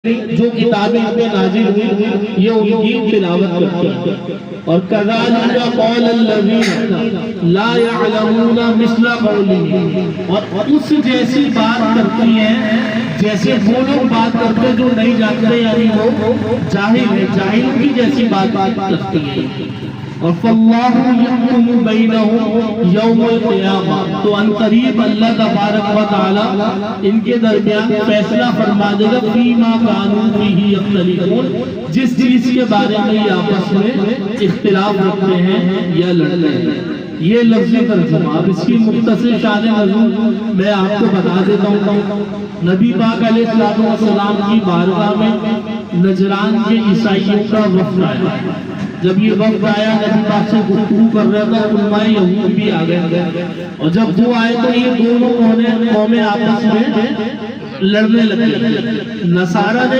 جو کتابیں پہ نازل ہوئی یہ ان کی تلاوت کرتے ہیں اور کذالک قول الذین لا یعلمون مثل قولہ اور اس جیسی بات کرتی ہیں جیسے وہ لوگ بات کرتے ہیں جو نہیں جانتے یعنی وہ جاہل ہے جاہلوں کی جیسی بات کرتی ہیں اور فاللہ یحکم بینہم یوم القیامہ تو ان قریب اللہ تبارک و تعالی ان کے درمیان فیصلہ فرما دے گا فیما کانوا فیہ یختلفون جس چیز کے بارے میں یہ آپس میں اختلاف رکھتے ہیں یا لڑتے ہیں یہ لفظی ترجمہ اب اس کی مختصر شان نزول میں آپ کو بتا دیتا ہوں نبی پاک علیہ السلام کی بارگاہ میں نجران کے عیسائیوں کا وفد آیا جب یہ وقت آیا نبی پاک سے گفتگو کر رہا تھا علماء یہود بھی آ گئے اور جب وہ آئے تو یہ دونوں قومیں آپس میں لڑنے لگے نصارہ نے